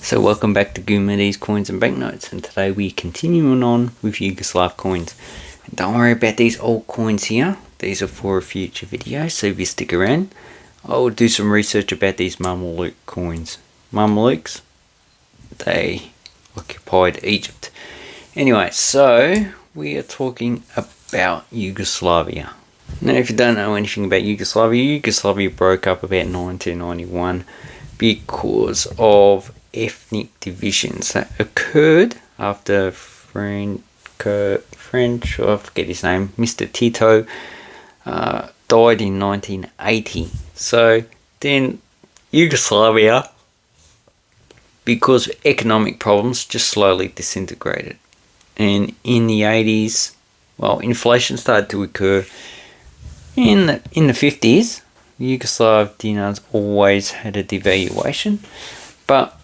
So welcome back to Goomadies Coins and Banknotes, and today we're continuing on with Yugoslav coins. And don't worry about these old coins here, these are for a future video, so if you stick around, I'll do some research about these Mameluke coins. Mamelukes, they occupied Egypt. Anyway, so we are talking about Yugoslavia. Now if you don't know anything about Yugoslavia, Yugoslavia broke up about 1991 because of ethnic divisions that occurred after French, I forget his name, Mr. Tito, died in 1980. So then Yugoslavia, because of economic problems, just slowly disintegrated. And in the 80s, well, inflation started to occur. In the 50s, Yugoslav dinars always had a devaluation, but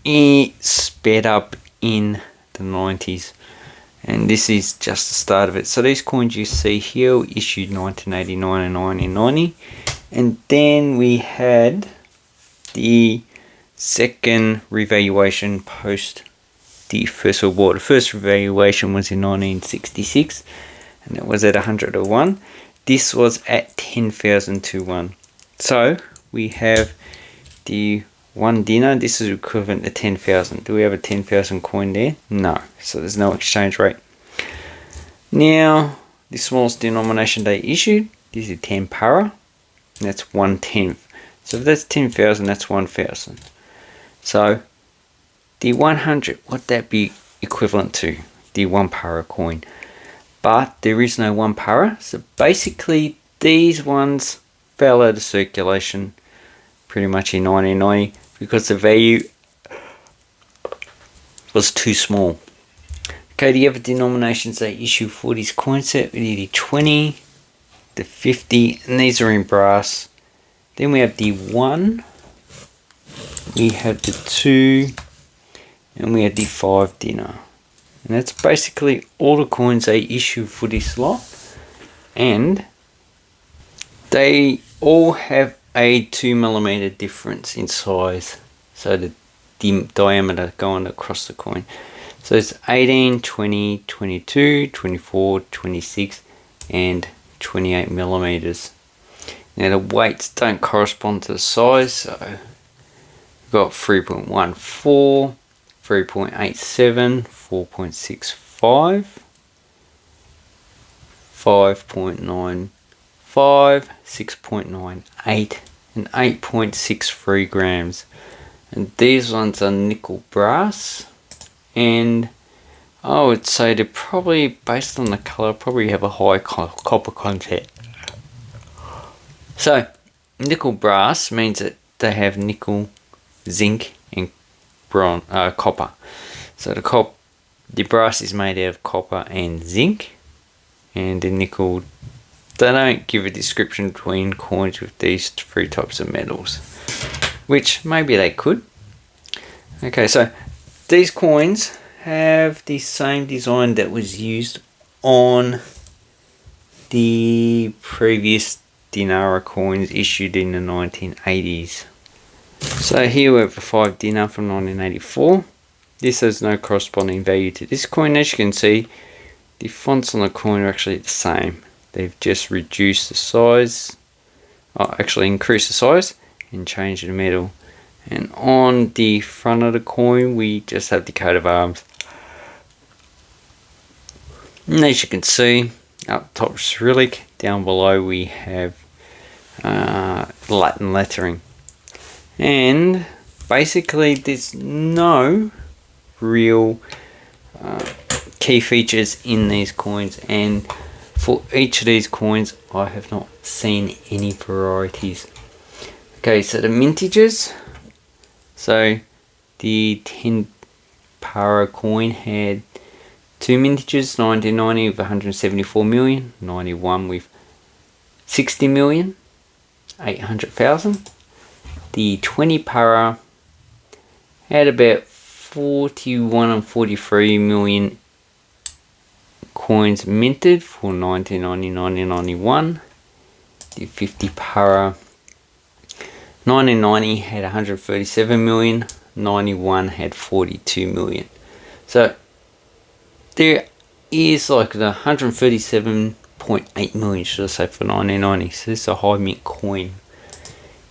it sped up in the 90s, and this is just the start of it. So these coins you see here were issued 1989 and 1990, and then we had the second revaluation post the First World War. The first revaluation was in 1966, and it was at 101. This was at 10,000 to 1. So we have the 1 dinar. This is equivalent to 10,000. Do we have a 10,000 coin there? No. So there's no exchange rate. Now, the smallest denomination they issued, this is 10 para, and that's 1/10. So if that's 10,000, that's 1,000. So the 100, what that be equivalent to? The 1 para coin. But there is no 1 para, so basically these ones fell out of circulation pretty much in 1990 because the value was too small. Okay, the other denominations they issue for this coin set, we need the 20, the 50, and these are in brass. Then we have the 1, we have the 2, and we have the 5 dinar. And that's basically all the coins they issue for this lot, and they all have a 2mm difference in size, so the diameter going across the coin. So it's 18, 20, 22, 24, 26 and 28mm. Now the weights don't correspond to the size, so we've got 3.14, 3.87, 4.65, 5.95, 6.98 and 8.63 grams. And these ones are nickel brass, and I would say they're probably, based on the colour, probably have a high copper content. So nickel brass means that they have nickel, zinc and copper. So the brass is made out of copper and zinc, and the nickel, they don't give a description between coins with these 3 types of metals, which maybe they could. Okay, so these coins have the same design that was used on the previous dinar coins issued in the 1980s. So here we have a 5 dinar from 1984. This has no corresponding value to this coin. As you can see, the fonts on the coin are actually the same. They've just reduced the size, actually increased the size and changed the metal. And on the front of the coin, we just have the coat of arms. And as you can see, up top Cyrillic, down below we have Latin lettering. And basically there's no real key features in these coins, and for each of these coins I have not seen any varieties. Okay, so the mintages, so the 10 para coin had 2 mintages, 1990 with 174 million, 91 with 60 million, 800,000. The 20 para had about 41 and 43 million coins minted for 1990, 1991. The 50 para 1990 had 137 million, 91 had 42 million. So there is like the 137.8 million, should I say, for 1990. So this is a high mint coin.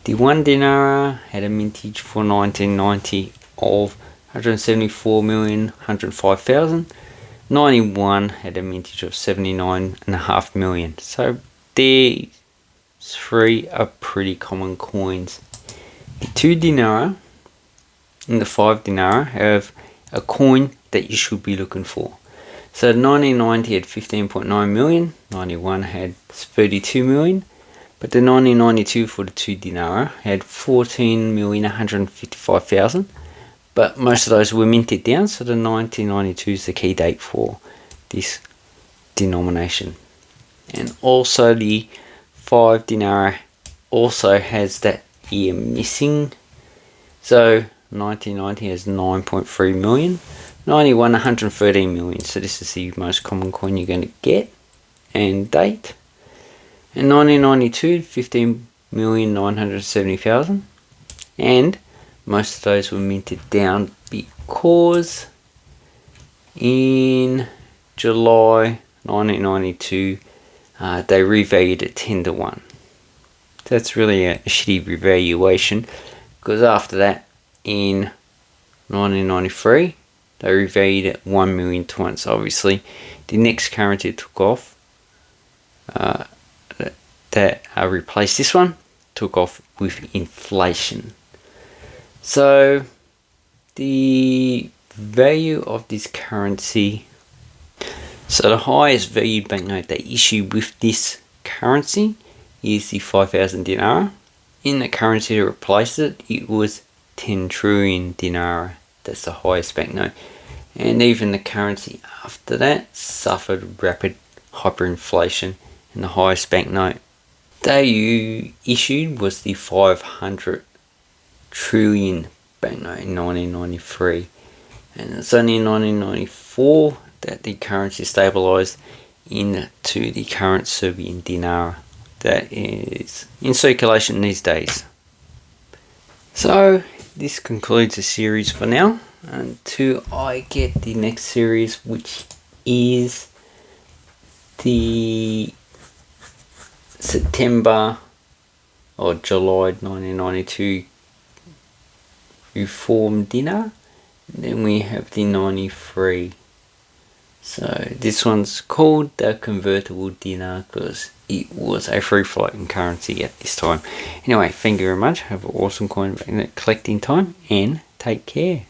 The 1 dinar had a mintage for 1990 of 174,105,000. 91 had a mintage of 79.5 million. So these three are pretty common coins. The 2 dinar and the 5 dinar have a coin that you should be looking for. So 1990 had 15.9 million, 91 had 32 million, but the 1992 for the 2 dinar had 14,155,000. But most of those were minted down, so the 1992 is the key date for this denomination. And also the 5 dinar also has that year missing. So 1990 has 9.3 million, 91 113 million. So this is the most common coin you're going to get and date. And 1992 15,970,000, and most of those were minted down because in July 1992 they revalued it 10 to 1. So that's really a shitty revaluation, because after that in 1993 they revalued it 1 million to 1. So obviously the next currency took off that replaced this one took off with inflation. So the value of this currency, so the highest valued banknote they issued with this currency is the 5,000 dinar. In the currency to replace it, it was 10 trillion dinar. That's the highest banknote. And even the currency after that suffered rapid hyperinflation, and the highest banknote they issued was the 500 trillion banknote in 1993. And it's only in 1994 that the currency stabilized into the current Serbian dinar that is in circulation these days. So this concludes the series for now, until I get the next series, which is the September or July 1992 reform dinar. And then we have the 93. So this one's called the Convertible Dinar because it was a free floating currency at this time. Anyway, thank you very much. Have an awesome coin collecting time, and take care.